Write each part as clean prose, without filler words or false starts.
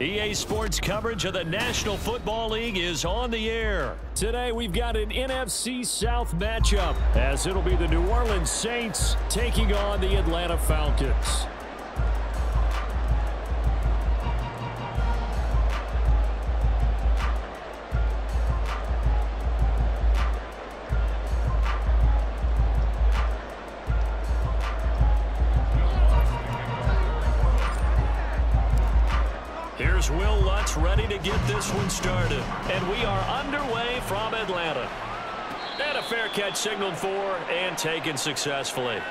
EA Sports coverage of the National Football League is on the air. Today we've got an NFC South matchup as it'll be the New Orleans Saints taking on the Atlanta Falcons. Here's Will Lutz ready to get this one started. And we are underway from Atlanta. And a fair catch signaled for and taken successfully.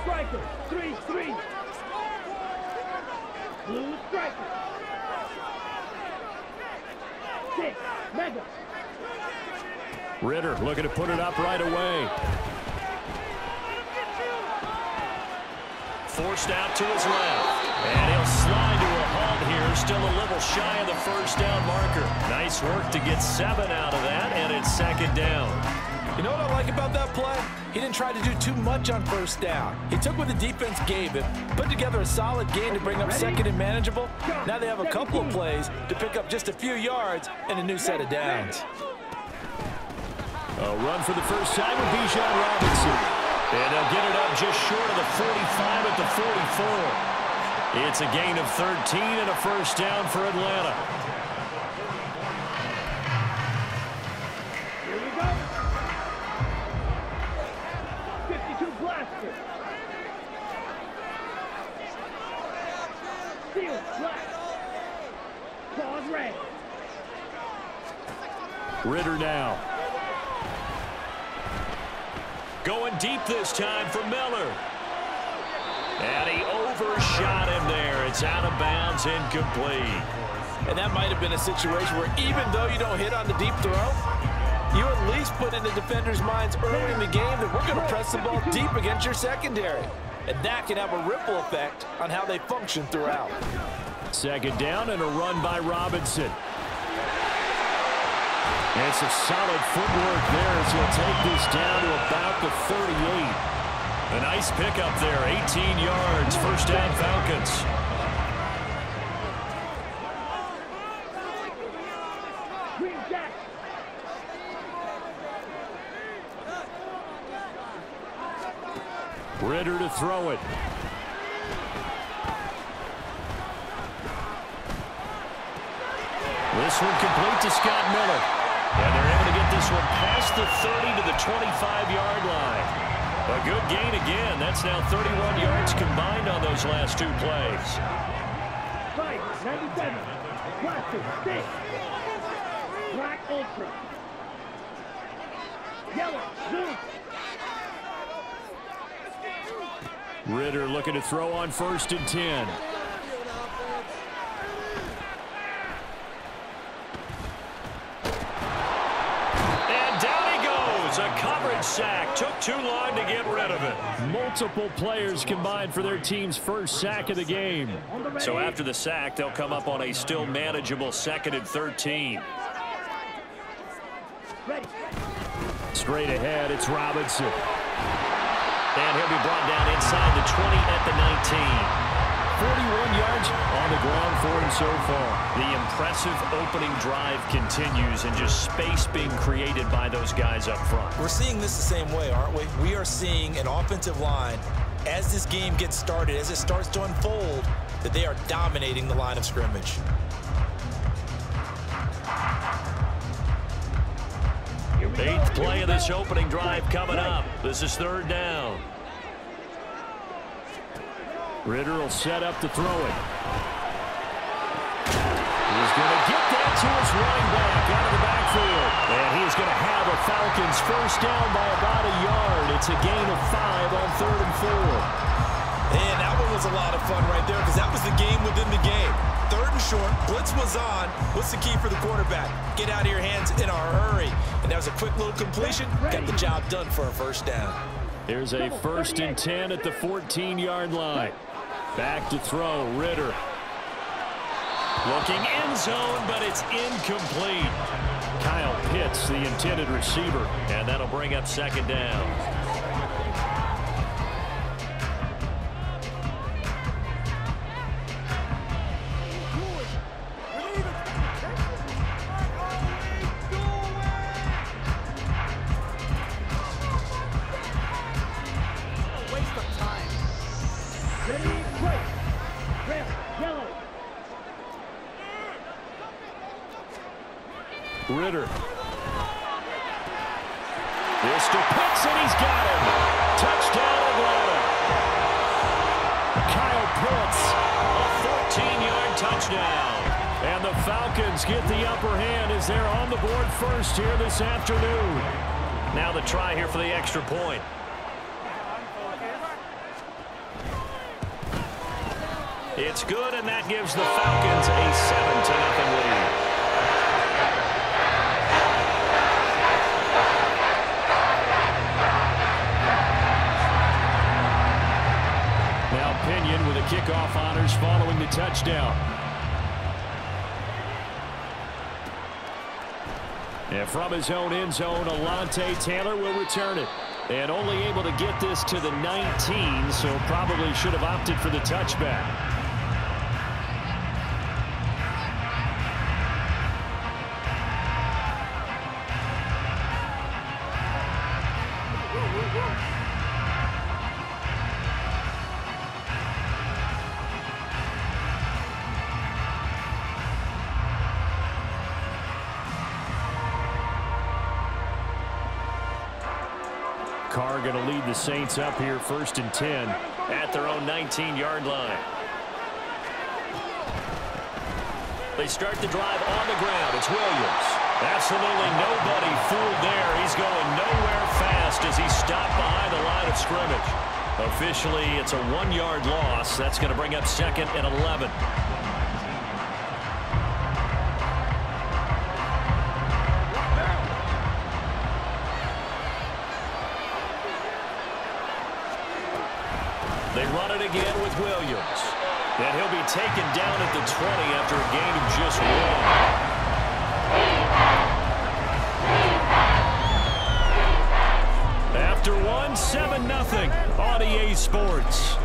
Striker, 3-3. Blue striker. 6, mega. Ritter looking to put it up right away. Forced out to his left. And he'll slide to a halt here. Still a little shy of the first down marker. Nice work to get 7 out of that, and it's second down. You know what I like about that play? He didn't try to do too much on first down. He took what the defense gave him, put together a solid game to bring up second and manageable. Now they have a couple of plays to pick up just a few yards and a new set of downs. A run for the first time with Bijan Robinson. And they'll get it up just short of the 45 at the 44. It's a gain of 13 and a first down for Atlanta. Here we go. 52 blaster. Steel flat. Claws red. Ritter now. Going deep this time for Miller. And he overshot him there. It's out of bounds, incomplete. And that might have been a situation where even though you don't hit on the deep throw, you at least put in the defender's minds early in the game that we're going to press the ball deep against your secondary. And that can have a ripple effect on how they function throughout. Second down and a run by Robinson. And it's a solid footwork there as he'll take this down to about the 38. A nice pickup there, 18 yards, first down Falcons. Green jack. Ritter to throw it. This one complete to Scott Miller. And they're able to get this one past the 30 to the 25-yard line. A good gain again. That's now 31 yards combined on those last two plays. 5, 97. Blaster, 6. Black ultra. Yellow, blue. Ritter looking to throw on 1st and 10. A coverage sack. Took too long to get rid of it. Multiple players combined for their team's first sack of the game. So after the sack, they'll come up on a still manageable 2nd and 13. Straight ahead, it's Robinson. And he'll be brought down inside the 20 at the 19. 41 yards on the ground for him so far. The impressive opening drive continues and just space being created by those guys up front. We're seeing this the same way, aren't we? We are seeing an offensive line, as this game gets started, as it starts to unfold, that they are dominating the line of scrimmage. Eighth play of this opening drive coming up. This is 3rd down. Ritter will set up to throw it. He's going to get that to his running back out of the backfield. And he's going to have a Falcons first down by about a yard. It's a gain of 5 on 3rd and 4. And that one was a lot of fun right there because that was the game within the game. 3rd and short, blitz was on. What's the key for the quarterback? Get out of your hands in a hurry. And that was a quick little completion. Got the job done for a first down. Here's a 1st and 10 at the 14-yard line. Back to throw, Ritter. Looking end zone, but it's incomplete. Kyle Pitts, the intended receiver, and that'll bring up second down. Ritter. This to Pitts, and he's got him. Touchdown, Atlanta. Kyle Pitts, a 14-yard touchdown. And the Falcons get the upper hand as they're on the board first here this afternoon. Now the try here for the extra point. It's good, and that gives the Falcons a 7-0 lead. With the kickoff honors following the touchdown. And from his own end zone, Alontae Taylor will return it. And only able to get this to the 19, so probably should have opted for the touchback. Carr going to lead the Saints up here 1st and 10 at their own 19-yard line. They start the drive on the ground. It's Williams. Absolutely nobody fooled there. He's going nowhere fast as he's stopped behind the line of scrimmage. Officially, it's a 1-yard loss. That's going to bring up 2nd and 11. They run it again with Williams. And he'll be taken down at the 20 after a gain of just 1. After 1, 7-0 on EA Sports.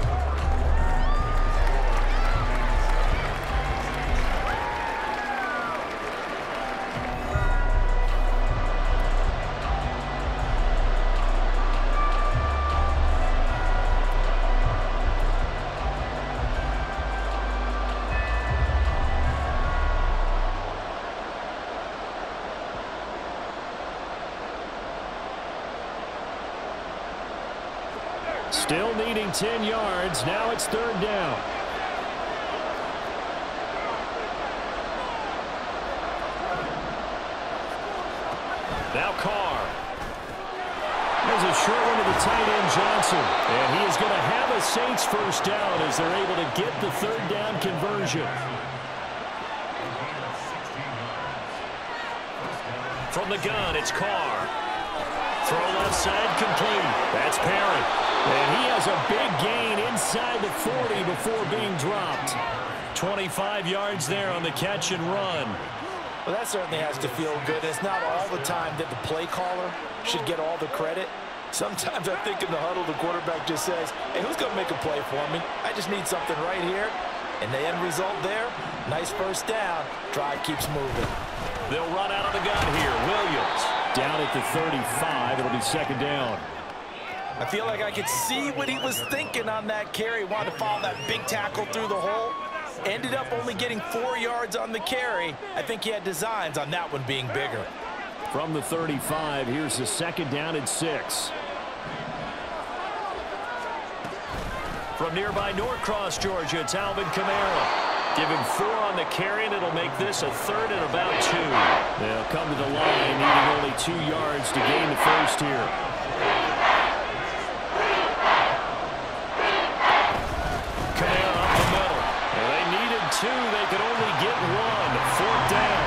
Still needing 10 yards. Now it's 3rd down. Now Carr. There's a short one to the tight end, Johnson. And he is going to have a Saints 1st down as they're able to get the 3rd down conversion. From the gun, it's Carr. Throw left side complete. That's Perry. And he has a big gain inside the 40 before being dropped. 25 yards there on the catch and run. Well, that certainly has to feel good. It's not all the time that the play caller should get all the credit. Sometimes I think in the huddle, the quarterback just says, hey, who's going to make a play for me? I just need something right here. And the end result there, nice 1st down. Drive keeps moving. They'll run out of the gun here. Williams down at the 35. It'll be 2nd down. I feel like I could see what he was thinking on that carry. Wanted to follow that big tackle through the hole. Ended up only getting 4 yards on the carry. I think he had designs on that one being bigger. From the 35, here's the 2nd down and 6. From nearby Norcross, Georgia, it's Alvin Kamara. Give him 4 on the carry, and it'll make this a 3rd and about 2. They'll come to the line, needing only 2 yards to gain the 1st here. Kamara up the middle. And they needed 2. They could only get 1. 4th down.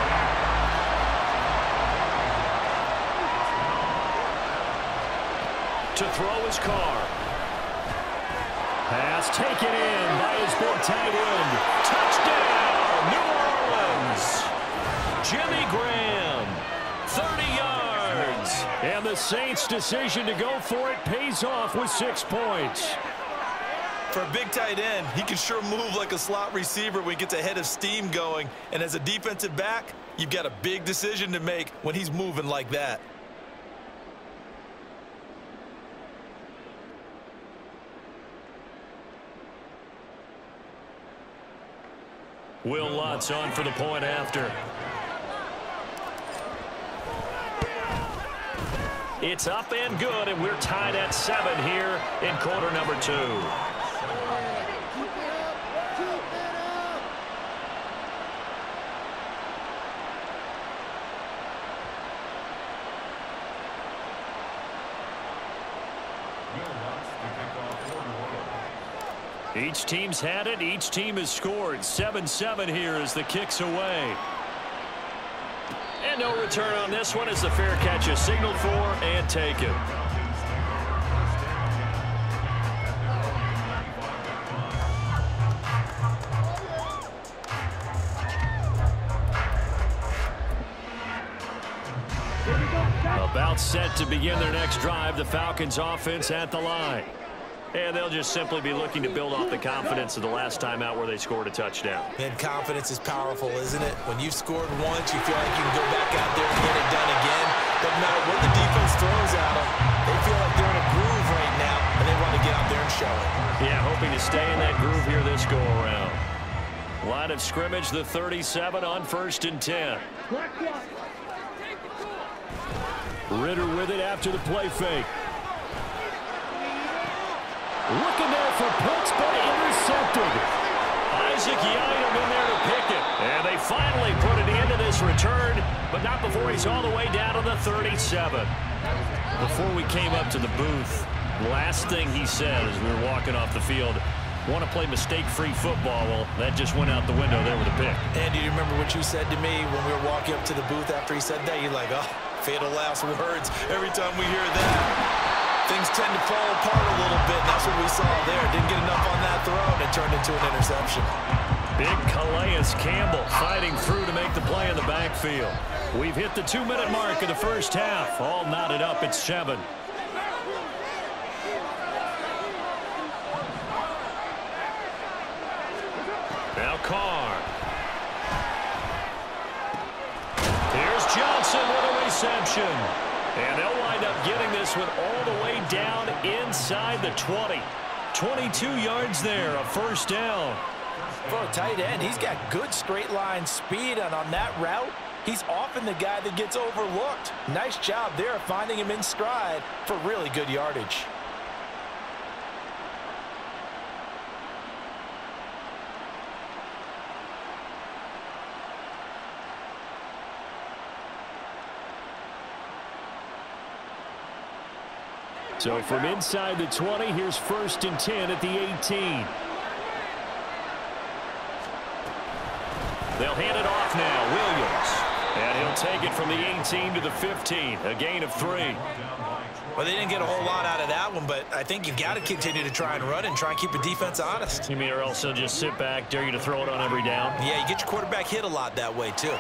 To throw his Carr. Pass taken in by his big tight end. Touchdown, New Orleans. Jimmy Graham, 30 yards. And the Saints' decision to go for it pays off with 6 points. For a big tight end, he can sure move like a slot receiver when he gets a head of steam going. And as a defensive back, you've got a big decision to make when he's moving like that. Will Lutz on for the point after. It's up and good, and we're tied at 7 here in quarter number 2. Each team's had it. Each team has scored. 7-7 here as the kick's away. And no return on this one as the fair catch is signaled for and taken. About set to begin their next drive. The Falcons offense at the line. And they'll just simply be looking to build off the confidence of the last time out where they scored a touchdown. And confidence is powerful, isn't it? When you've scored once, you feel like you can go back out there and get it done again. But no matter what the defense throws at them, they feel like they're in a groove right now, and they want to get out there and show it. Yeah, hoping to stay in that groove here this go-around. Line of scrimmage, the 37 on 1st and 10. Ritter with it after the play fake. Looking there for Pitts, but intercepted. Isaac Yiadom in there to pick it. And they finally put an end to this return, but not before he's all the way down to the 37. Before we came up to the booth, last thing he said as we were walking off the field, want to play mistake-free football. Well, that just went out the window there with a pick. And do you remember what you said to me when we were walking up to the booth after he said that? You're like, oh, fatal last words every time we hear that. Things tend to fall apart a little bit, and that's what we saw there. Didn't get enough on that throw, and it turned into an interception. Big Calais Campbell fighting through to make the play in the backfield. We've hit the 2-minute mark of the first half. All knotted up at 7. Now Carr. Here's Johnson with a reception. And they'll wind up getting this one all the way down inside the 20. 22 yards there, a first down. For a tight end, he's got good straight line speed, and on that route, he's often the guy that gets overlooked. Nice job there finding him in stride for really good yardage. So from inside the 20, here's 1st and 10 at the 18. They'll hand it off now, Williams. And he'll take it from the 18 to the 15, a gain of 3. Well, they didn't get a whole lot out of that one, but I think you've got to continue to try and run and try and keep the defense honest. You mean or else they'll just sit back, dare you to throw it on every down? Yeah, you get your quarterback hit a lot that way, too.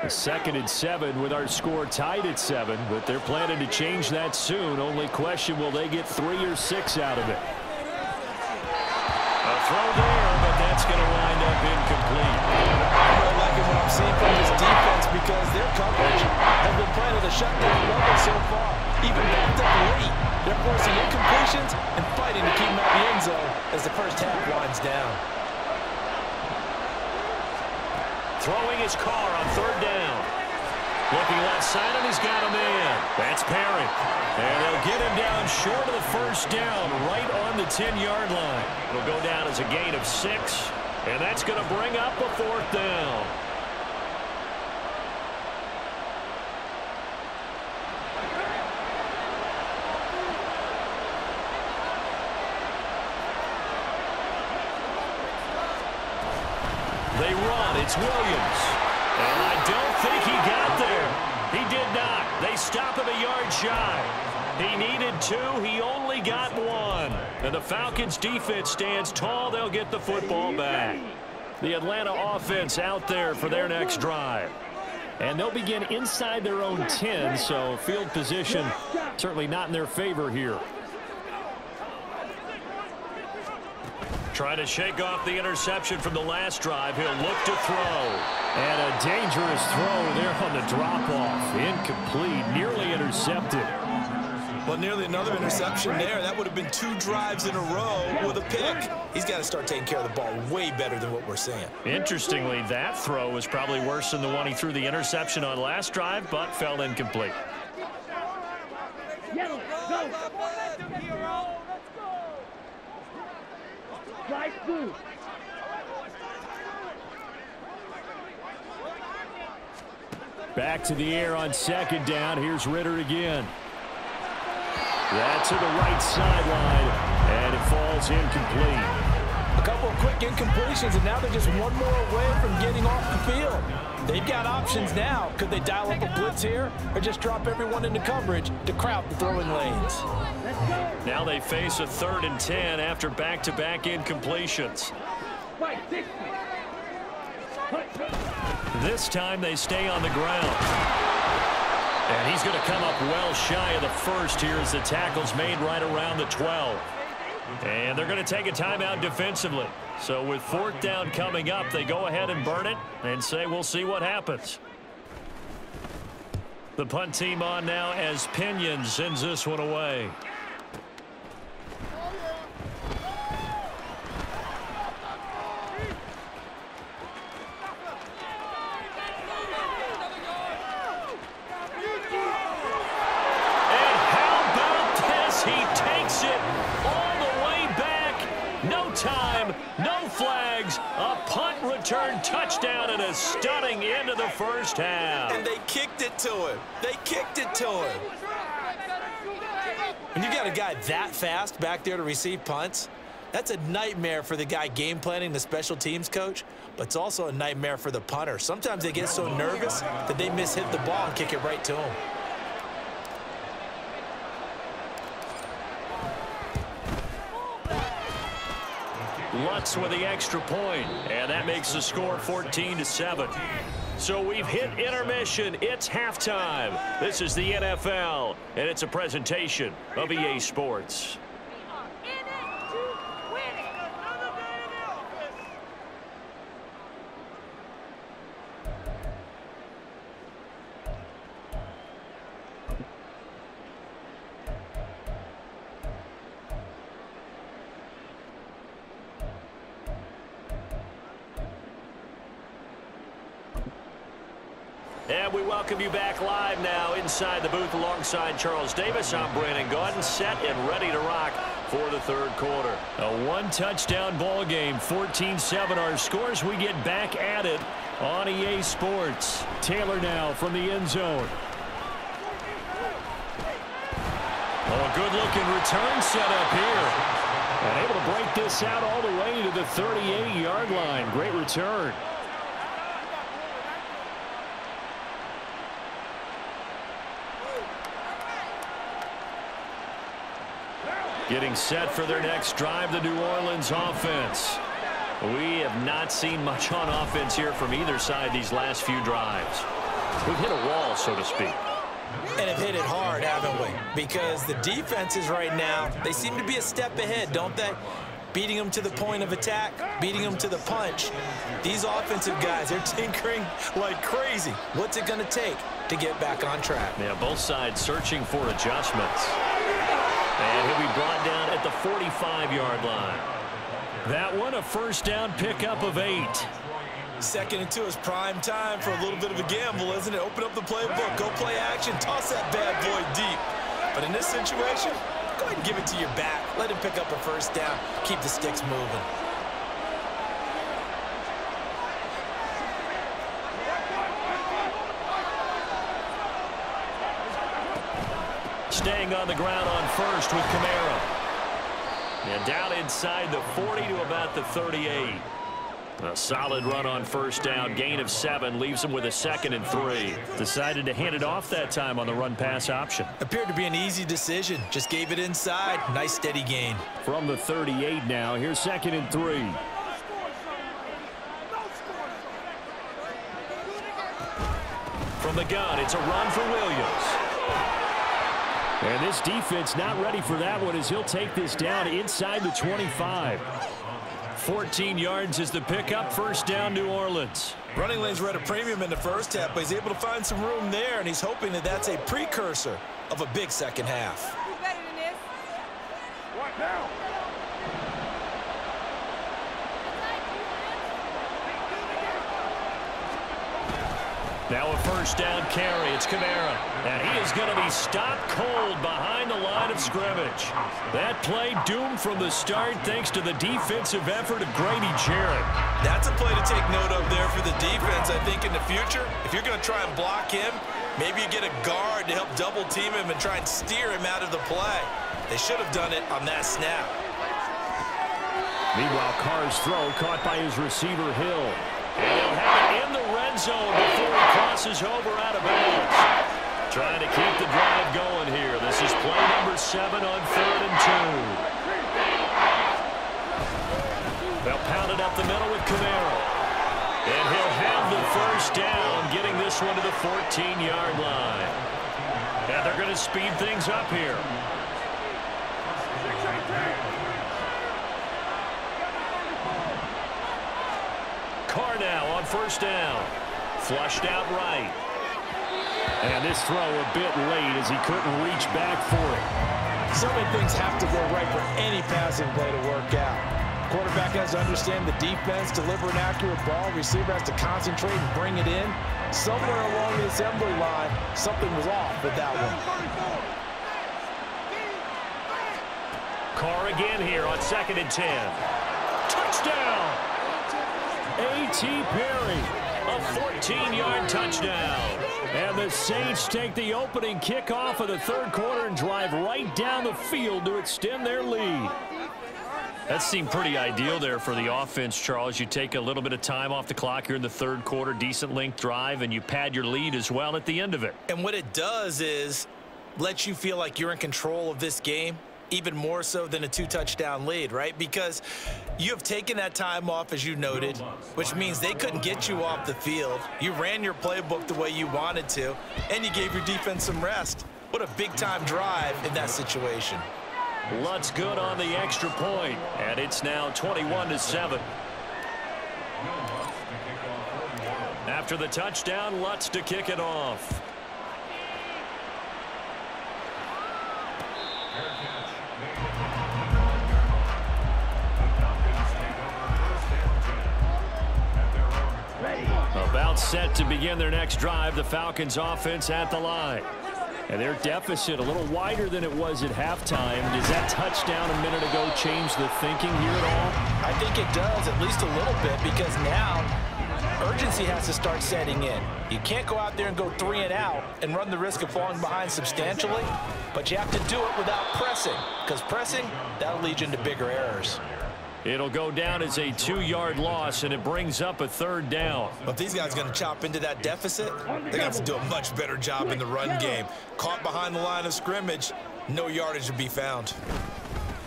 A 2nd and 7 with our score tied at 7, but they're planning to change that soon. Only question, will they get 3 or 6 out of it? A throw there, but that's going to wind up incomplete. I'm really liking what I'm seeing from this defense because their coverage has been playing at a shutdown level so far. Even backed up late, they're forcing incompletions and fighting to keep them out of the end zone as the first half winds down. Throwing his car on 3rd down. Looking left side, and he's got a man. That's Parrott. And they'll get him down short of the first down, right on the 10-yard line. It'll go down as a gain of 6, and that's going to bring up a 4th down. They run. It's Williams. And I don't 2. He only got 1. And the Falcons defense stands tall. They'll get the football back. The Atlanta offense out there for their next drive. And they'll begin inside their own 10, so field position certainly not in their favor here. Trying to shake off the interception from the last drive. He'll look to throw. And a dangerous throw there on the drop-off. Incomplete, nearly intercepted. Well, nearly another interception there. That would have been 2 drives in a row with a pick. He's got to start taking care of the ball way better than what we're seeing. Interestingly, that throw was probably worse than the one he threw the interception on last drive, but fell incomplete. Yellow, go. Right through. Back to the air on second down. Here's Ritter again. That to the right sideline, and it falls incomplete. A couple of quick incompletions, and now they're just one more away from getting off the field. They've got options now. Could they dial up a blitz here or just drop everyone into coverage to crowd the throwing lanes? Now they face a 3rd and 10 after back-to-back incompletions. This time they stay on the ground. And he's going to come up well shy of the first here as the tackle's made right around the 12. And they're going to take a timeout defensively. So with 4th down coming up, they go ahead and burn it and say we'll see what happens. The punt team on now as Pinion sends this one away. Return touchdown and a stunning end of the first half. And they kicked it to him. They kicked it to him. When you got a guy that fast back there to receive punts, that's a nightmare for the guy game planning, the special teams coach, but it's also a nightmare for the punter. Sometimes they get so nervous that they mishit the ball and kick it right to him. Lutz with the extra point, and that makes the score 14-7. So we've hit intermission. It's halftime. This is the NFL, and it's a presentation of EA Sports. And we welcome you back live now inside the booth alongside Charles Davis. I'm Brandon Gaudin, set and ready to rock for the 3rd quarter. A 1-touchdown ball game, 14-7 our scores. We get back at it on EA Sports. Taylor now from the end zone. Oh, a good-looking return set up here. And able to break this out all the way to the 38-yard line. Great return. Getting set for their next drive, the New Orleans offense. We have not seen much on offense here from either side these last few drives. We've hit a wall, so to speak. And have hit it hard, haven't we? Because the defenses right now, they seem to be a step ahead, don't they? Beating them to the point of attack, beating them to the punch. These offensive guys, they're tinkering like crazy. What's it going to take to get back on track? Yeah, both sides searching for adjustments. And he'll be brought down at the 45-yard line. That one, a 1st down pickup of 8. 2nd and 2 is prime time for a little bit of a gamble, isn't it? Open up the playbook, go play action, toss that bad boy deep. But in this situation, go ahead and give it to your back. Let him pick up a 1st down, keep the sticks moving. Staying on the ground on 1st with Kamara. And down inside the 40 to about the 38. A solid run on first down. Gain of 7 leaves him with a 2nd and 3. Decided to hand it off that time on the run-pass option. Appeared to be an easy decision. Just gave it inside. Nice steady gain. From the 38 now. Here's 2nd and 3. From the gun, it's a run for Williams. And this defense not ready for that one as he'll take this down inside the 25. 14 yards is the pickup. First down, New Orleans. Running lanes were at a premium in the first half, but he's able to find some room there, and he's hoping that that's a precursor of a big second half. Better than this. What now? Now a first down carry. It's Kamara. And he is going to be stopped cold behind the line of scrimmage. That play doomed from the start thanks to the defensive effort of Grady Jarrett. That's a play to take note of there for the defense. I think in the future, if you're going to try and block him, maybe you get a guard to help double team him and try and steer him out of the play. They should have done it on that snap. Meanwhile, Carr's throw caught by his receiver, Hill. And he'll have it in the red zone before he crosses over out of bounds. Trying to keep the drive going here. This is play number 7 on 3rd and 2. They'll pound it up the middle with Kamara. And he'll have the first down, getting this one to the 14-yard line. And they're going to speed things up here. Carr now on first down. Flushed out right. And this throw a bit late as he couldn't reach back for it. So many things have to go right for any passing play to work out. Quarterback has to understand the defense, deliver an accurate ball. Receiver has to concentrate and bring it in. Somewhere along the assembly line, something was off with that one. Carr again here on 2nd and 10. Touchdown! A.T. Perry, a 14-yard touchdown. And the Saints take the opening kickoff of the 3rd quarter and drive right down the field to extend their lead. That seemed pretty ideal there for the offense, Charles. You take a little bit of time off the clock here in the 3rd quarter, decent length drive, and you pad your lead as well at the end of it. And what it does is let you feel like you're in control of this game, even more so than a 2-touchdown lead, right? Because you have taken that time off, as you noted, which means they couldn't get you off the field. You ran your playbook the way you wanted to, and you gave your defense some rest. What a big-time drive in that situation. Lutz good on the extra point, and it's now 21-7. After the touchdown, Lutz to kick it off. About set to begin their next drive, the Falcons offense at the line. And their deficit a little wider than it was at halftime. Does that touchdown a minute ago change the thinking here at all? I think it does, at least a little bit, because now urgency has to start setting in. You can't go out there and go 3 and out and run the risk of falling behind substantially, but you have to do it without pressing, because pressing, that'll lead you into bigger errors. It'll go down as a 2-yard loss, and it brings up a 3rd down. But if these guys are going to chop into that deficit, they're going to have to do a much better job in the run game. Caught behind the line of scrimmage, no yardage to be found.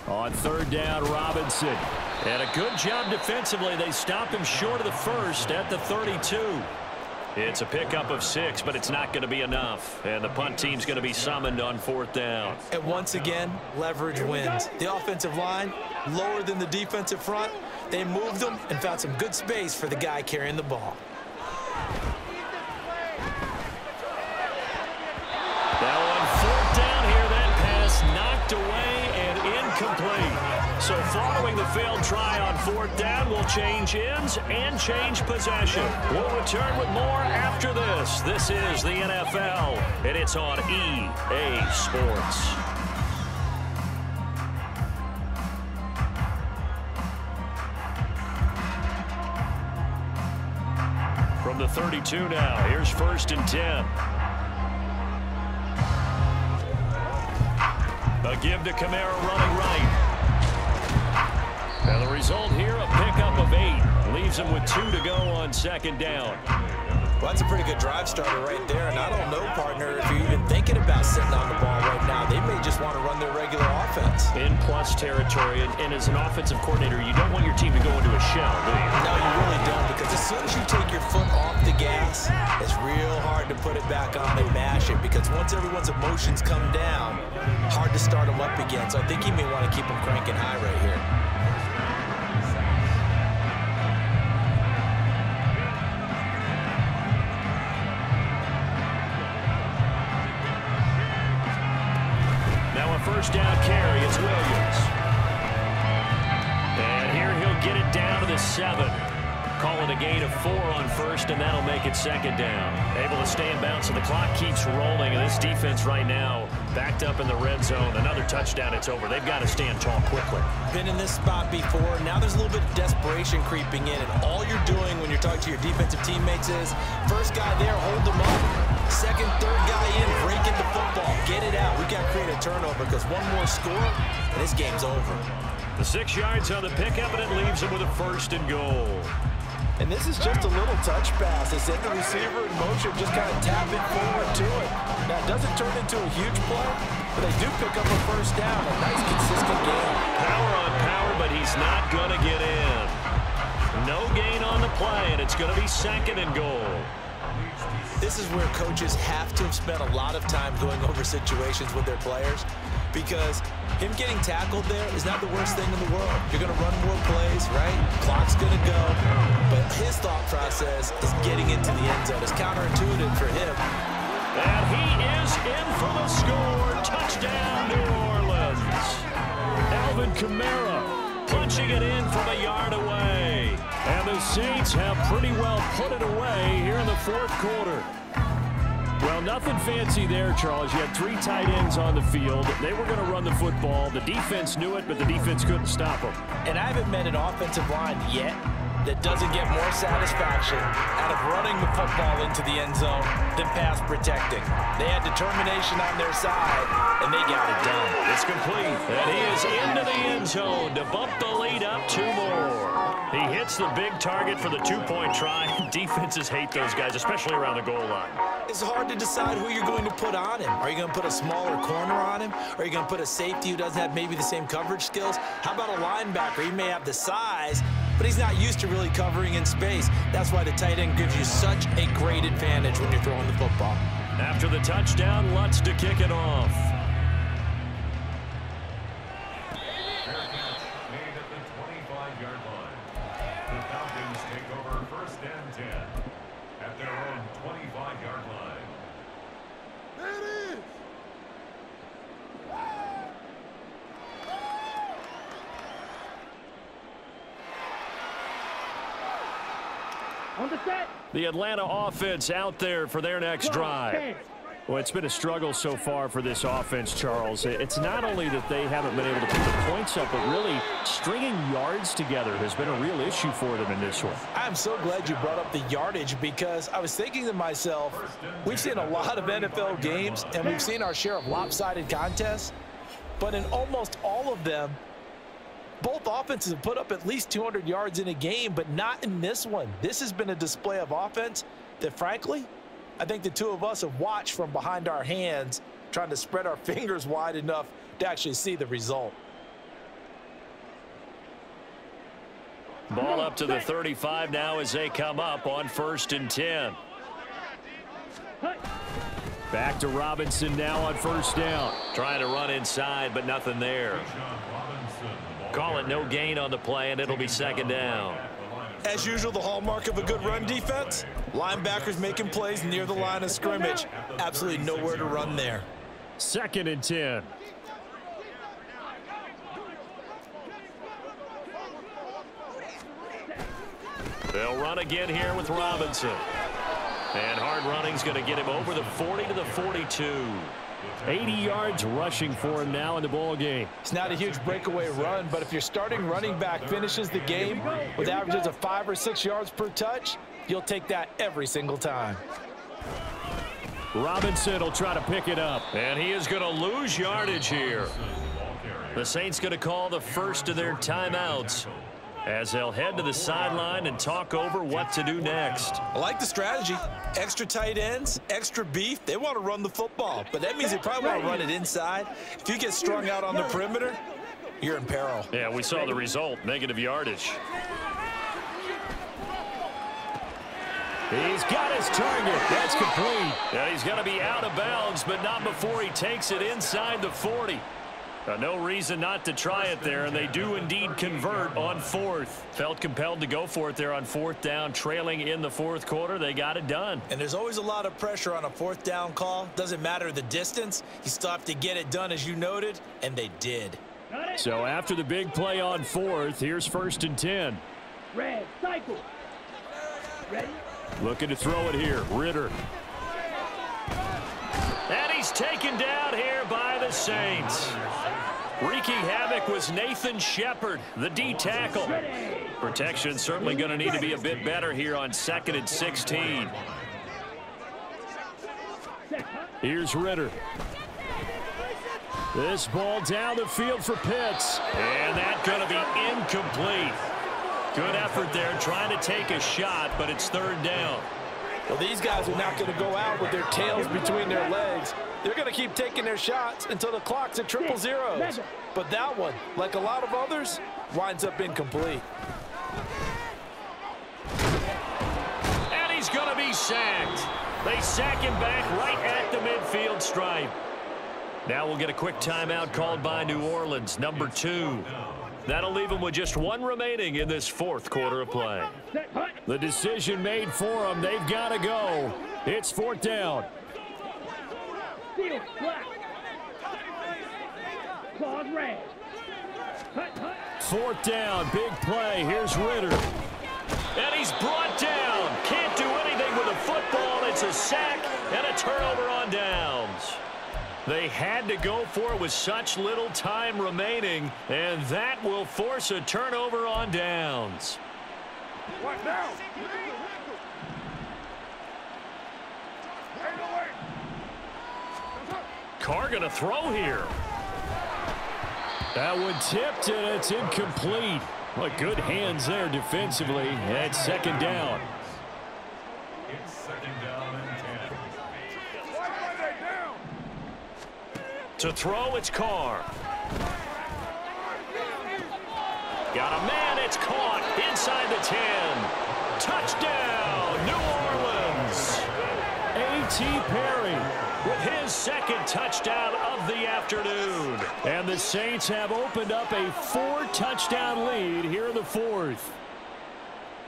On 3rd down, Robinson. And a good job defensively. They stop him short of the first at the 32. It's a pickup of 6, but it's not going to be enough. And the punt team's going to be summoned on 4th down. And once again, leverage wins. The offensive line, lower than the defensive front. They moved them and found some good space for the guy carrying the ball. Now on 4th down here, that pass knocked away and incomplete. So following the failed try on 4th down, we'll change ends and change possession. We'll return with more after this. This is the NFL, and it's on EA Sports. From the 32 now, here's 1st and 10. A give to Kamara running right. And the result here, a pickup of 8. Leaves them with 2 to go on second down. Well, that's a pretty good drive starter right there. And I don't know, partner, if you're even thinking about sitting on the ball right now. They may just want to run their regular offense. In plus territory, and as an offensive coordinator, you don't want your team to go into a shell, do you? No, you really don't, because as soon as you take your foot off the gas, it's real hard to put it back on and mash it, because once everyone's emotions come down, hard to start them up again. So I think you may want to keep them cranking high right here. First down carry, it's Williams. And here he'll get it down to the 7. Call it a gain of 4 on first, and that'll make it second down. Able to stay in bounds, so the clock keeps rolling, and this defense right now backed up in the red zone. Another touchdown, it's over. They've got to stand tall quickly. Been in this spot before. Now there's a little bit of desperation creeping in, and all you're doing when you're talking to your defensive teammates is, first guy there, hold them up. Second, third guy in, break into football. Get it out. We got to create a turnover, because one more score, and this game's over. The 6 yards on the pickup, and it leaves them with a 1st and goal. And this is just a little touch pass. They send the receiver in motion, just kind of tap it forward to it. Now, it doesn't turn into a huge play, but they do pick up a first down. A nice, consistent gain. Power on power, but he's not going to get in. No gain on the play, and it's going to be 2nd and goal. This is where coaches have to have spent a lot of time going over situations with their players, because him getting tackled there is not the worst thing in the world. You're going to run more plays, right? Clock's going to go. But his thought process is getting into the end zone. It's counterintuitive for him. And he is in for the score. Touchdown, New Orleans. Alvin Kamara punching it in from a yard away. And the Saints have pretty well put it away here in the 4th quarter. Well, nothing fancy there, Charles. You had 3 tight ends on the field. They were going to run the football. The defense knew it, but the defense couldn't stop them. And I haven't met an offensive line yet that doesn't get more satisfaction out of running the football into the end zone than pass protecting. They had determination on their side, and they got it done. It's complete, and he is into the end zone to bump the lead up 2 more. He hits the big target for the 2-point try. Defenses hate those guys, especially around the goal line. It's hard to decide who you're going to put on him. Are you going to put a smaller corner on him? Or are you going to put a safety who doesn't have maybe the same coverage skills? How about a linebacker? He may have the size, but he's not used to really covering in space. That's why the tight end gives you such a great advantage when you're throwing the football. After the touchdown, Lutz to kick it off. The Atlanta offense out there for their next drive. Well, it's been a struggle so far for this offense, Charles. It's not only that they haven't been able to put the points up, but really stringing yards together has been a real issue for them in this one. I'm so glad you brought up the yardage, because I was thinking to myself, we've seen a lot of NFL games, and we've seen our share of lopsided contests, but in almost all of them, both offenses have put up at least 200 yards in a game, but not in this one. This has been a display of offense that, frankly, I think the two of us have watched from behind our hands, trying to spread our fingers wide enough to actually see the result. Ball up to the 35 now as they come up on 1st and 10. Back to Robinson now on 1st down. Trying to run inside, but nothing there. Call it no gain on the play, and it'll be 2nd down. As usual, the hallmark of a good run defense, linebackers making plays near the line of scrimmage. Absolutely nowhere to run there. 2nd and 10. They'll run again here with Robinson. And hard running's going to get him over the 40 to the 42. 80 yards rushing for him now in the ball game. It's not a huge breakaway run, but if your starting running back finishes the game with averages of 5 or 6 yards per touch, you'll take that every single time. Robinson will try to pick it up, and he is going to lose yardage here. The Saints going to call the first of their timeouts. as they'll head to the sideline and talk over what to do next. I like the strategy. Extra tight ends, extra beef. They want to run the football, but that means they probably want to run it inside. If you get strung out on the perimeter, you're in peril. Yeah, we saw the result, negative yardage. He's got his target. That's complete. Yeah, he's going to be out of bounds, but not before he takes it inside the 40. No reason not to try it there, and they do indeed convert on fourth. Felt compelled to go for it there on fourth down, trailing in the fourth quarter. They got it done. And there's always a lot of pressure on a fourth down call. Doesn't matter the distance. You still have to get it done, as you noted, and they did. So after the big play on fourth, here's 1st and 10. Red, cycle. Ready? Looking to throw it here. Ritter. And he's taken down here by the Saints. Wreaking havoc was Nathan Shepard, the D tackle. Protection certainly going to need to be a bit better here on 2nd and 16. Here's Ritter. This ball down the field for Pitts. And that's going to be incomplete. Good effort there trying to take a shot, but it's 3rd down. Well, these guys are not going to go out with their tails between their legs. They're going to keep taking their shots until the clock's at 0-0. But that one, like a lot of others, winds up incomplete. And he's going to be sacked. They sack him back right at the midfield stripe. Now we'll get a quick timeout called by New Orleans, number 2. That'll leave them with just 1 remaining in this 4th quarter of play. The decision made for them. They've got to go. It's 4th down. 4th down, big play. Here's Ritter. And he's brought down. Can't do anything with a football. It's a sack and a turnover on downs. They had to go for it with such little time remaining, and that will force a turnover on downs. What now? Carr going to throw here. That one tipped, and it's incomplete. Well, good hands there defensively. That's 2nd down. It's 2nd down and 10. Why are they down? To throw, it's Carr. Got a man, it's caught inside the 10. Touchdown, New Orleans. A.T. Perry with his 2nd touchdown of the afternoon. And the Saints have opened up a 4-touchdown lead here in the 4th.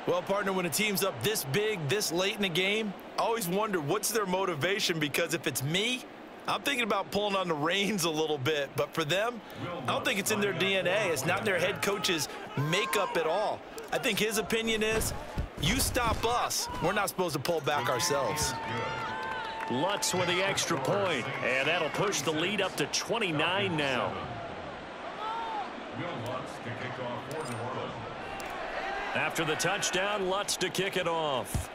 Well, partner, when a team's up this big, this late in the game, I always wonder what's their motivation, because if it's me, I'm thinking about pulling on the reins a little bit. But for them, I don't think it's in their DNA. It's not in their head coach's makeup at all. I think his opinion is, you stop us, we're not supposed to pull back ourselves. Lutz with the extra point, and that'll push the lead up to 29 now. After the touchdown, Lutz to kick it off.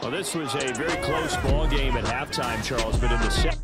Well, this was a very close ball game at halftime, Charles, but in the second.